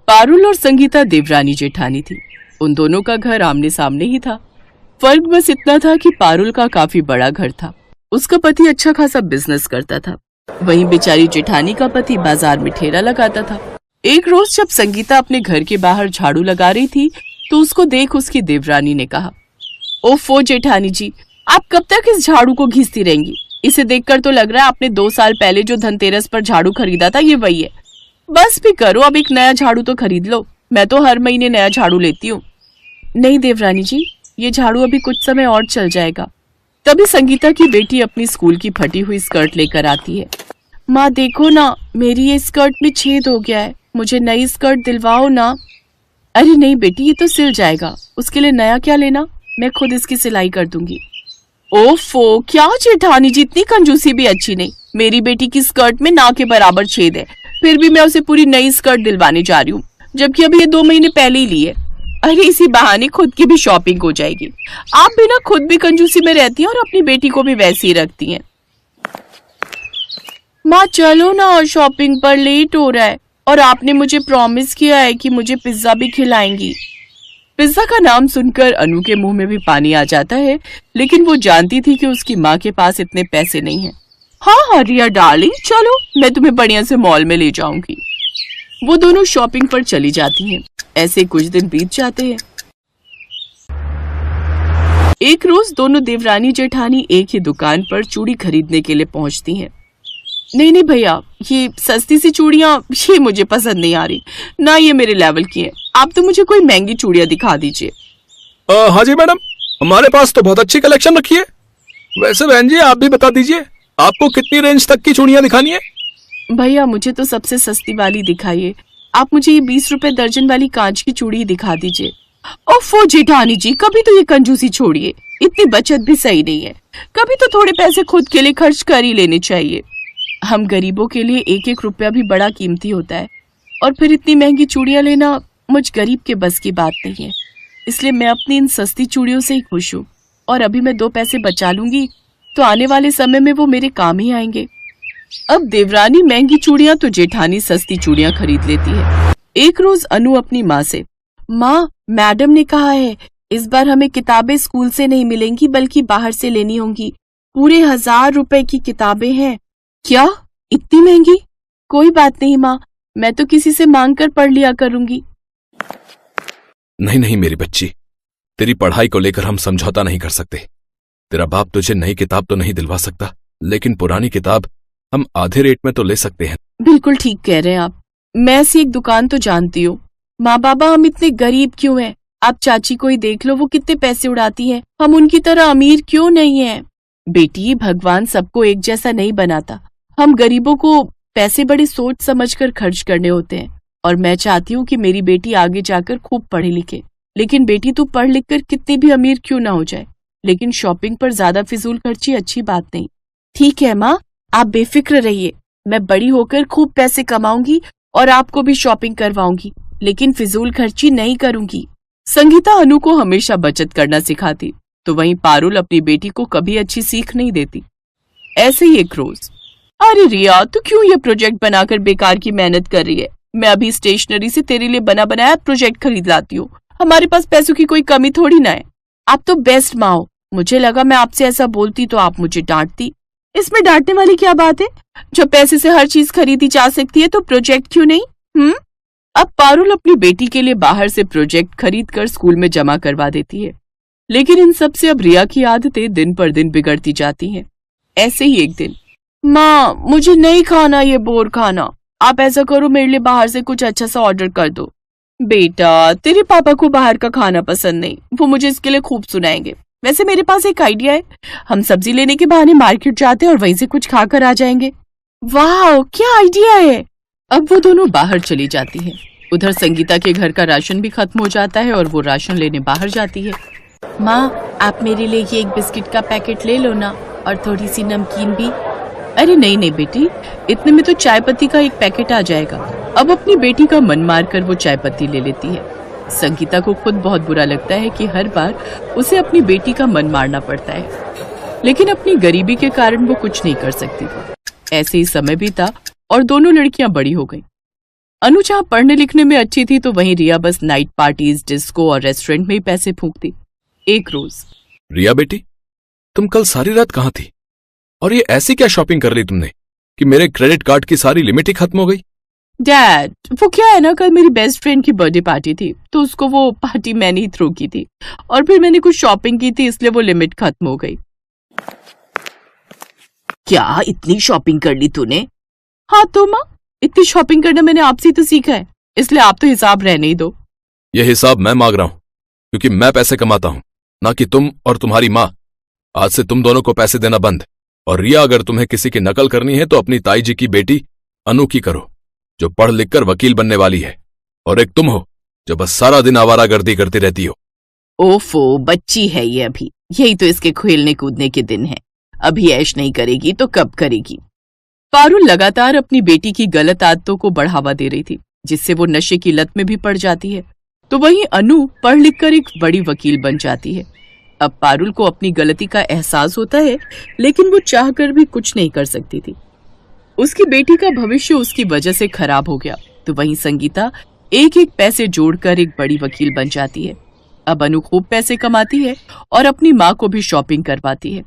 पारुल और संगीता देवरानी जेठानी थी। उन दोनों का घर आमने सामने ही था। फर्क बस इतना था कि पारुल का काफी बड़ा घर था। उसका पति अच्छा खासा बिजनेस करता था, वहीं बेचारी जेठानी का पति बाजार में ठेला लगाता था। एक रोज जब संगीता अपने घर के बाहर झाड़ू लगा रही थी तो उसको देख उसकी देवरानी ने कहा, ओफो जेठानी जी, आप कब तक इस झाड़ू को घिसती रहेंगी? इसे देखकर तो लग रहा है आपने 2 साल पहले जो धनतेरस पर झाड़ू खरीदा था ये वही है। बस भी करो, अब एक नया झाड़ू तो खरीद लो। मैं तो हर महीने नया झाड़ू लेती हूँ। नहीं देवरानी जी, ये झाड़ू अभी कुछ समय और चल जाएगा। तभी संगीता की बेटी अपनी स्कूल की फटी हुई स्कर्ट लेकर आती है। माँ देखो ना, मेरी ये स्कर्ट में छेद हो गया है, मुझे नई स्कर्ट दिलवाओ ना। अरे नहीं बेटी, ये तो सिल जाएगा, उसके लिए नया क्या लेना, मैं खुद इसकी सिलाई कर दूंगी। ओफो, क्या जेठानी जी, इतनी कंजूसी भी अच्छी नहीं। मेरी बेटी की स्कर्ट में ना के बराबर छेद है, फिर भी मैं उसे पूरी नई स्कर्ट दिलवाने जा रही हूँ, जबकि अभी ये 2 महीने पहले ही ली है। अरे इसी बहाने खुद की भी शॉपिंग हो जाएगी। आप भी ना खुद भी कंजूसी में रहती हैं और अपनी बेटी को भी वैसे ही रखती हैं। माँ चलो ना, शॉपिंग पर लेट हो रहा है और आपने मुझे प्रॉमिस किया है कि मुझे पिज्जा भी खिलाएंगी। पिज्जा का नाम सुनकर अनु के मुंह में भी पानी आ जाता है, लेकिन वो जानती थी कि उसकी माँ के पास इतने पैसे नहीं हैं। हाँ रिया डार्लिंग, चलो मैं तुम्हें बढ़िया से मॉल में ले जाऊंगी। वो दोनों शॉपिंग पर चली जाती हैं। ऐसे कुछ दिन बीत जाते हैं। एक रोज दोनों देवरानी जेठानी एक ही दुकान पर चूड़ी खरीदने के लिए पहुंचती हैं। नहीं भैया, ये सस्ती सी चूड़ियां ये मुझे पसंद नहीं आ रही, ना ये मेरे लेवल की हैं। आप तो मुझे कोई महंगी चूड़ियां दिखा दीजिए। हाँ जी मैडम, हमारे पास तो बहुत अच्छी कलेक्शन रखी है। वैसे बहन जी आप भी बता दीजिए, आपको कितनी रेंज तक की चूड़ियां दिखानी है? भैया मुझे तो सबसे सस्ती वाली दिखाइए। आप मुझे ये 20 रुपए दर्जन वाली कांच की चूड़ी दिखा दीजिए। ओफो जेठानी जी, कभी तो ये कंजूसी छोड़िए, इतनी बचत भी सही नहीं है। कभी तो थोड़े पैसे खुद के लिए खर्च कर ही लेने चाहिए। हम गरीबों के लिए 1-1 रुपया भी बड़ा कीमती होता है, और फिर इतनी महंगी चूड़ियां लेना मुझ गरीब के बस की बात नहीं है। इसलिए मैं अपनी इन सस्ती चूड़ियों से ही खुश हूँ, और अभी मैं 2 पैसे बचा लूंगी तो आने वाले समय में वो मेरे काम ही आएंगे। अब देवरानी महंगी चूड़ियां तो जेठानी सस्ती चूड़ियां खरीद लेती है। एक रोज अनु अपनी माँ से, माँ मैडम ने कहा है इस बार हमें किताबें स्कूल से नहीं मिलेंगी बल्कि बाहर से लेनी होंगी। पूरे 1000 रुपए की किताबें हैं। क्या, इतनी महंगी? कोई बात नहीं माँ, मैं तो किसी से मांग कर पढ़ लिया करूंगी। नहीं मेरी बच्ची, तेरी पढ़ाई को लेकर हम समझौता नहीं कर सकते। तेरा बाप तुझे नई किताब तो नहीं दिलवा सकता, लेकिन पुरानी किताब हम आधे रेट में तो ले सकते हैं। बिल्कुल ठीक कह रहे हैं आप। मैं ऐसी एक दुकान तो जानती हूँ। माँ बाबा हम इतने गरीब क्यों हैं? आप चाची को ही देख लो, वो कितने पैसे उड़ाती हैं। हम उनकी तरह अमीर क्यों नहीं हैं? बेटी, भगवान सबको एक जैसा नहीं बनाता। हम गरीबों को पैसे बड़े सोच समझकर खर्च करने होते हैं, और मैं चाहती हूँ कि मेरी बेटी आगे जाकर खूब पढ़े लिखे। लेकिन बेटी तू पढ़ लिख कर कितनी भी अमीर क्यों ना हो जाए, लेकिन शॉपिंग पर ज्यादा फिजूल खर्ची अच्छी बात नहीं। ठीक है माँ, आप बेफिक्र रहिए, मैं बड़ी होकर खूब पैसे कमाऊंगी और आपको भी शॉपिंग करवाऊंगी, लेकिन फिजूल खर्ची नहीं करूंगी। संगीता अनु को हमेशा बचत करना सिखाती, तो वहीं पारुल अपनी बेटी को कभी अच्छी सीख नहीं देती। ऐसे ही एक रोज, अरे रिया, तू क्यों ये प्रोजेक्ट बनाकर बेकार की मेहनत कर रही है? मैं अभी स्टेशनरी से तेरे लिए बना बनाया प्रोजेक्ट खरीद लाती हूँ। हमारे पास पैसों की कोई कमी थोड़ी ना है। आप तो बेस्ट माँ हो। मुझे लगा मैं आपसे ऐसा बोलती तो आप मुझे डांटती। इसमें डांटने वाली क्या बात है? जब पैसे से हर चीज खरीदी जा सकती है तो प्रोजेक्ट क्यों नहीं? अब पारुल अपनी बेटी के लिए बाहर से प्रोजेक्ट खरीद कर स्कूल में जमा करवा देती है, लेकिन इन सब से अब रिया की आदतें दिन पर दिन बिगड़ती जाती हैं। ऐसे ही एक दिन, माँ मुझे नहीं खाना ये बोर खाना, आप ऐसा करो मेरे लिए बाहर से कुछ अच्छा सा ऑर्डर कर दो। बेटा, तेरे पापा को बाहर का खाना पसंद नहीं, वो मुझे इसके लिए खूब सुनाएंगे। वैसे मेरे पास एक आइडिया है, हम सब्जी लेने के बहाने मार्केट जाते हैं और वहीं से कुछ खाकर आ जाएंगे। वाह, क्या आइडिया है। अब वो दोनों बाहर चली जाती हैं। उधर संगीता के घर का राशन भी खत्म हो जाता है और वो राशन लेने बाहर जाती है। माँ आप मेरे लिए ये एक बिस्किट का पैकेट ले लो ना, और थोड़ी सी नमकीन भी। अरे नहीं बेटी, इतने में तो चाय पत्ती का एक पैकेट आ जाएगा। अब अपनी बेटी का मन मारकर वो चाय पत्ती ले लेती है। संगीता को खुद बहुत बुरा लगता है कि हर बार उसे अपनी बेटी का मन मारना पड़ता है, लेकिन अपनी गरीबी के कारण वो कुछ नहीं कर सकती थी। ऐसे ही समय बीता और दोनों लड़कियां बड़ी हो गईं। अनु जहाँ पढ़ने लिखने में अच्छी थी तो वहीं रिया बस नाइट पार्टीज, डिस्को और रेस्टोरेंट में ही पैसे फूंकती। एक रोज, रिया बेटी, तुम कल सारी रात कहाँ थी? और ये ऐसी क्या शॉपिंग कर ली तुमने कि मेरे क्रेडिट कार्ड की सारी लिमिट ही खत्म हो गई? डैड, वो क्या है ना, कल मेरी बेस्ट फ्रेंड की बर्थडे पार्टी थी तो उसको वो पार्टी मैंने ही थ्रो की थी और फिर मैंने कुछ शॉपिंग की थी इसलिए वो लिमिट खत्म हो गई। क्या इतनी शॉपिंग कर ली तूने? हाँ तो माँ, इतनी शॉपिंग करना मैंने आपसे ही तो सीखा है, इसलिए आप तो हिसाब रहने ही दो। ये हिसाब मैं मांग रहा हूं क्योंकि मैं पैसे कमाता हूं, ना कि तुम और तुम्हारी माँ। आज से तुम दोनों को पैसे देना बंद। और रिया, अगर तुम्हें किसी की नकल करनी है तो अपनी ताई जी की बेटी अनु की करो, जो पढ़ लिख कर वकील बनने वाली है। और एक तुम हो जो बस सारा दिन आवारागर्दी करती रहती हो। ओफो, बच्ची है ये अभी, यही तो इसके खेलने कूदने के दिन है। अभी ऐश नहीं करेगी तो कब करेगी? पारुल लगातार अपनी बेटी की गलत आदतों को बढ़ावा दे रही थी, जिससे वो नशे की लत में भी पड़ जाती है। तो वहीं अनु पढ़ लिख कर एक बड़ी वकील बन जाती है। अब पारुल को अपनी गलती का एहसास होता है, लेकिन वो चाहकर भी कुछ नहीं कर सकती थी। उसकी बेटी का भविष्य उसकी वजह से खराब हो गया। तो वहीं संगीता एक एक पैसे जोड़कर एक बड़ी वकील बन जाती है। अब अनु खूब पैसे कमाती है और अपनी माँ को भी शॉपिंग करवाती है।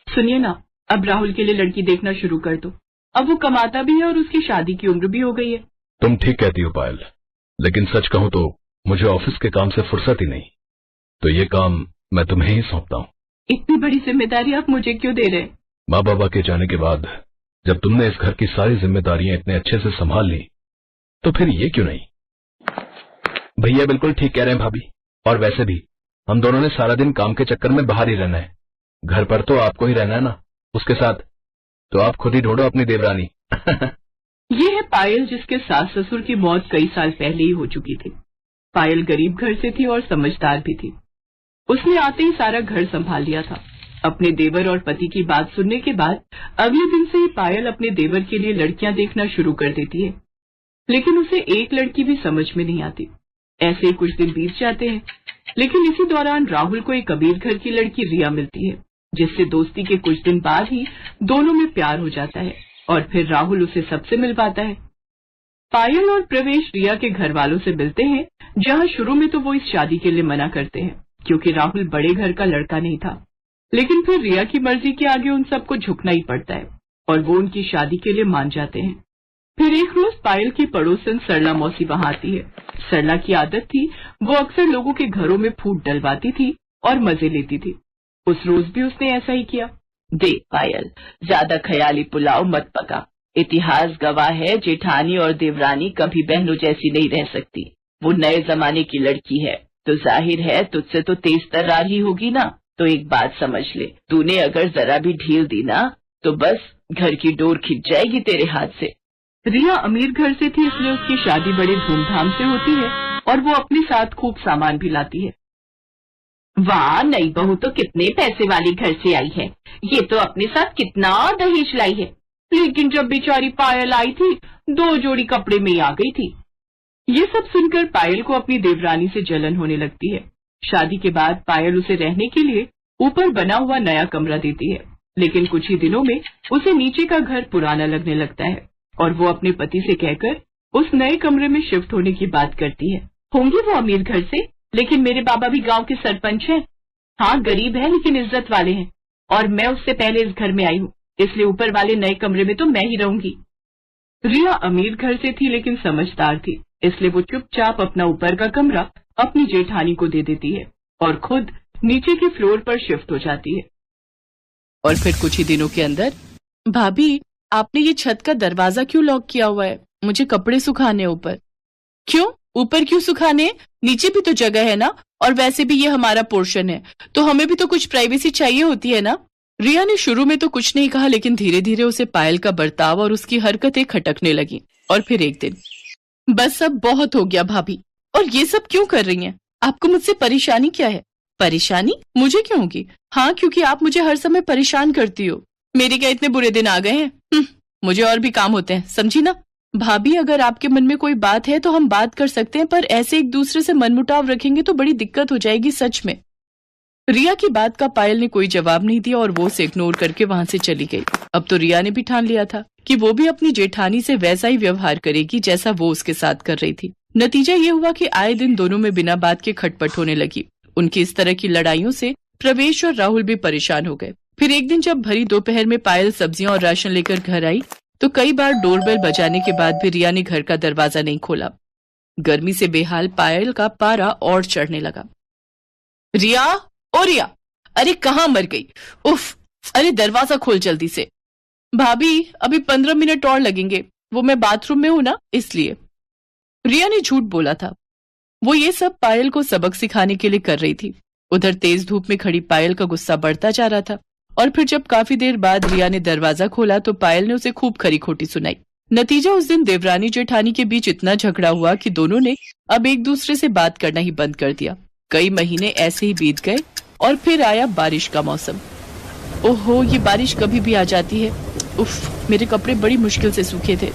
सुनिए ना, अब राहुल के लिए लड़की देखना शुरू कर दो। अब वो कमाता भी है और उसकी शादी की उम्र भी हो गई है। तुम ठीक कहती हो पायल, लेकिन सच कहूं तो मुझे ऑफिस के काम से फुर्सत ही नहीं, तो ये काम मैं तुम्हें ही सौंपता हूँ। इतनी बड़ी जिम्मेदारी आप मुझे क्यों दे रहे हैं? माँ बाबा के जाने के बाद जब तुमने इस घर की सारी जिम्मेदारियां इतने अच्छे से संभाल ली, तो फिर ये क्यों नहीं? भैया बिल्कुल ठीक कह रहे हैं भाभी। और वैसे भी हम दोनों ने सारा दिन काम के चक्कर में बाहर ही रहना है, घर पर तो आपको ही रहना है ना उसके साथ, तो आप खुद ही ढूंढो अपनी देवरानी। ये है पायल, जिसके सास ससुर की मौत कई साल पहले ही हो चुकी थी। पायल गरीब घर से थी और समझदार भी थी। उसने आते ही सारा घर संभाल लिया था। अपने देवर और पति की बात सुनने के बाद अगले दिन से ही पायल अपने देवर के लिए लड़कियां देखना शुरू कर देती है, लेकिन उसे एक लड़की भी समझ में नहीं आती। ऐसे ही कुछ दिन बीत जाते हैं, लेकिन इसी दौरान राहुल को एक अमीर घर की लड़की रिया मिलती है, जिससे दोस्ती के कुछ दिन बाद ही दोनों में प्यार हो जाता है और फिर राहुल उसे सबसे मिलवाता है। पायल और प्रवेश रिया के घर वालों से मिलते हैं, जहां शुरू में तो वो इस शादी के लिए मना करते हैं क्योंकि राहुल बड़े घर का लड़का नहीं था, लेकिन फिर रिया की मर्जी के आगे उन सबको झुकना ही पड़ता है और वो उनकी शादी के लिए मान जाते हैं। फिर एक रोज पायल की पड़ोसन सरला मौसी वहां आती है। सरला की आदत थी, वो अक्सर लोगों के घरों में फूट डलवाती थी और मजे लेती थी। उस रोज भी उसने ऐसा ही किया। देख पायल, ज्यादा ख्याली पुलाव मत पका। इतिहास गवाह है, जेठानी और देवरानी कभी बहनों जैसी नहीं रह सकती। वो नए जमाने की लड़की है, तो जाहिर है तुझसे तो तेज तर्रार ही होगी ना। तो एक बात समझ ले, तूने अगर जरा भी ढील दी ना तो बस घर की डोर खिंच जाएगी तेरे हाथ से। रिया अमीर घर से थी, इसलिए उसकी शादी बड़े धूमधाम से होती है और वो अपने साथ खूब सामान भी लाती है। वाह, नई बहू तो कितने पैसे वाले घर से आई है। ये तो अपने साथ कितना दहेज लाई है। लेकिन जब बेचारी पायल आई थी, 2 जोड़ी कपड़े में ही आ गई थी। ये सब सुनकर पायल को अपनी देवरानी से जलन होने लगती है। शादी के बाद पायल उसे रहने के लिए ऊपर बना हुआ नया कमरा देती है, लेकिन कुछ ही दिनों में उसे नीचे का घर पुराना लगने लगता है और वो अपने पति से कहकर उस नए कमरे में शिफ्ट होने की बात करती है। होंगे वो अमीर घर से, लेकिन मेरे बाबा भी गांव के सरपंच हैं। हाँ, गरीब है लेकिन इज्जत वाले हैं, और मैं उससे पहले इस घर में आई हूँ, इसलिए ऊपर वाले नए कमरे में तो मैं ही रहूंगी। रिया अमीर घर से थी लेकिन समझदार थी, इसलिए वो चुपचाप अपना ऊपर का कमरा अपनी जेठानी को दे देती है और खुद नीचे के फ्लोर पर शिफ्ट हो जाती है। और फिर कुछ ही दिनों के अंदर, भाभी आपने ये छत का दरवाजा क्यों लॉक किया हुआ है? मुझे कपड़े सुखाने ऊपर। क्यों? ऊपर क्यों सुखाने? नीचे भी तो जगह है ना, और वैसे भी ये हमारा पोर्शन है, तो हमें भी तो कुछ प्राइवेसी चाहिए होती है ना। रिया ने शुरू में तो कुछ नहीं कहा, लेकिन धीरे धीरे उसे पायल का बर्ताव और उसकी हरकतें खटकने लगी। और फिर एक दिन, बस अब बहुत हो गया भाभी, और ये सब क्यों कर रही हैं? आपको मुझसे परेशानी क्या है? परेशानी मुझे क्यों होगी? हाँ, क्योंकि आप मुझे हर समय परेशान करती हो। मेरे क्या इतने बुरे दिन आ गए हैं? मुझे और भी काम होते हैं, समझी ना। भाभी, अगर आपके मन में कोई बात है तो हम बात कर सकते हैं, पर ऐसे एक दूसरे से मनमुटाव रखेंगे तो बड़ी दिक्कत हो जाएगी सच में। रिया की बात का पायल ने कोई जवाब नहीं दिया और वो उसे इग्नोर करके वहां से चली गई। अब तो रिया ने भी ठान लिया था कि वो भी अपनी जेठानी से वैसा ही व्यवहार करेगी जैसा वो उसके साथ कर रही थी। नतीजा ये हुआ कि आए दिन दोनों में बिना बात के खटपट होने लगी। उनकी इस तरह की लड़ाइयों से प्रवेश और राहुल भी परेशान हो गए। फिर एक दिन जब भरी दोपहर में पायल सब्जियां और राशन लेकर घर आई तो कई बार डोरबेल बजाने के बाद भी रिया ने घर का दरवाजा नहीं खोला। गर्मी से बेहाल पायल का पारा और चढ़ने लगा। रिया, ओ रिया, अरे कहाँ मर गई? उफ, अरे दरवाजा खोल जल्दी से। भाभी, अभी 15 मिनट और लगेंगे, वो मैं बाथरूम में हूं ना, इसलिए। रिया ने झूठ बोला था। वो ये सब पायल को सबक सिखाने के लिए कर रही थी। उधर तेज धूप में खड़ी पायल का गुस्सा बढ़ता जा रहा था और फिर जब काफी देर बाद रिया ने दरवाजा खोला तो पायल ने उसे खूब खरी खोटी सुनाई। नतीजा उस दिन देवरानी जेठानी के बीच इतना झगड़ा हुआ कि दोनों ने अब एक दूसरे से बात करना ही बंद कर दिया। कई महीने ऐसे ही बीत गए और फिर आया बारिश का मौसम। ओहो, ये बारिश कभी भी आ जाती है। उफ, मेरे कपड़े बड़ी मुश्किल से सूखे थे।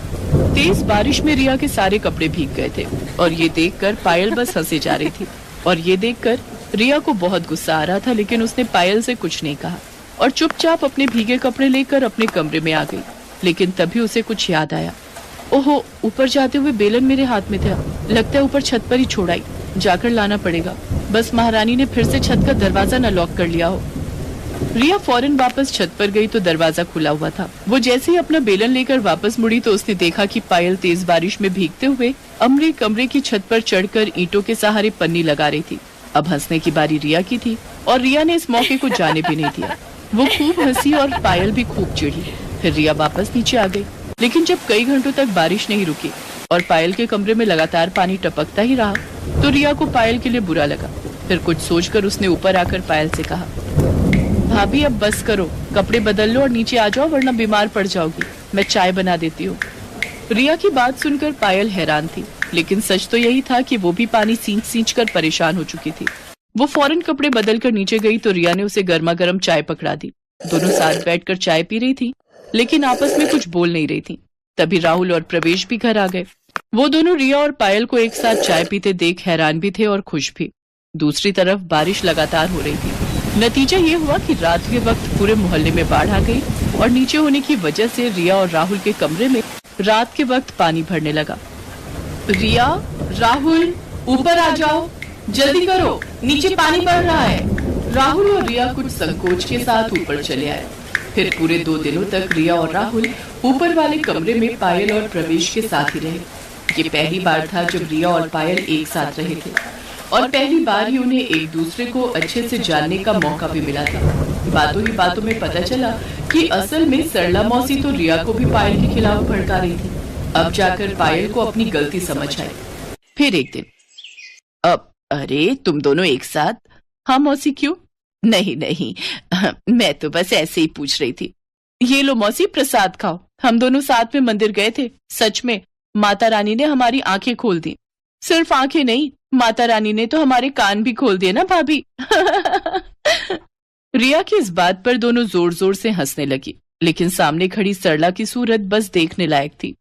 तेज बारिश में रिया के सारे कपड़े भीग गए थे और ये देखकर पायल बस हंसे जा रही थी। और ये देखकर रिया को बहुत गुस्सा आ रहा था, लेकिन उसने पायल से कुछ नहीं कहा और चुपचाप अपने भीगे कपड़े लेकर अपने कमरे में आ गई। लेकिन तभी उसे कुछ याद आया। ओहो, ऊपर जाते हुए बेलन मेरे हाथ में था, लगता है ऊपर छत पर ही छोड़ाई, जाकर लाना पड़ेगा। बस महारानी ने फिर से छत का दरवाजा न लॉक कर लिया हो। रिया फौरन वापस छत पर गई तो दरवाजा खुला हुआ था। वो जैसे ही अपना बेलन लेकर वापस मुड़ी तो उसने देखा कि पायल तेज बारिश में भीगते हुए अपने कमरे की छत पर चढ़कर ईंटों के सहारे पन्नी लगा रही थी। अब हंसने की बारी रिया की थी और रिया ने इस मौके को जाने भी नहीं दिया। वो खूब हंसी और पायल भी खूब चिढ़ी। फिर रिया वापस नीचे आ गई, लेकिन जब कई घंटों तक बारिश नहीं रुकी और पायल के कमरे में लगातार पानी टपकता ही रहा तो रिया को पायल के लिए बुरा लगा। फिर कुछ सोचकर उसने ऊपर आकर पायल से कहा, भाभी अब बस करो, कपड़े बदल लो और नीचे आ जाओ वरना बीमार पड़ जाओगी, मैं चाय बना देती हूँ। रिया की बात सुनकर पायल हैरान थी, लेकिन सच तो यही था कि वो भी पानी सींच कर परेशान हो चुकी थी। वो फौरन कपड़े बदल कर नीचे गई तो रिया ने उसे गर्मा गर्म चाय पकड़ा दी। दोनों साथ बैठकर चाय पी रही थी, लेकिन आपस में कुछ बोल नहीं रही थी। तभी राहुल और प्रवेश भी घर आ गए। वो दोनों रिया और पायल को एक साथ चाय पीते देख हैरान भी थे और खुश भी। दूसरी तरफ बारिश लगातार हो रही थी। नतीजा ये हुआ कि रात के वक्त पूरे मोहल्ले में बाढ़ आ गई और नीचे होने की वजह से रिया और राहुल के कमरे में रात के वक्त पानी भरने लगा। रिया, राहुल, ऊपर आ जाओ, जल्दी करो, नीचे पानी बढ़ रहा है। राहुल और रिया कुछ संकोच के साथ ऊपर चले आए। फिर पूरे 2 दिनों तक रिया और राहुल ऊपर वाले कमरे में पायल और प्रवेश के साथ ही रहे। ये पहली बार था जब रिया और पायल एक साथ रहे थे और पहली बार ही उन्हें एक दूसरे को अच्छे से जानने का मौका भी मिला था। बातों ही बातों में पता चला कि असल में सरला मौसी तो रिया को भी पायल के खिलाफ भड़का रही थी। अब जाकर पायल को अपनी गलती समझ आई। फिर एक दिन, अब अरे तुम दोनों एक साथ? हाँ मौसी, क्यों? नहीं, मैं तो बस ऐसे ही पूछ रही थी। ये लो मौसी, प्रसाद खाओ। हम दोनों साथ में मंदिर गए थे। सच में माता रानी ने हमारी आंखें खोल दी। सिर्फ आंखें नहीं, माता रानी ने तो हमारे कान भी खोल दिए ना भाभी। रिया की इस बात पर दोनों जोर जोर से हंसने लगी, लेकिन सामने खड़ी सरला की सूरत बस देखने लायक थी।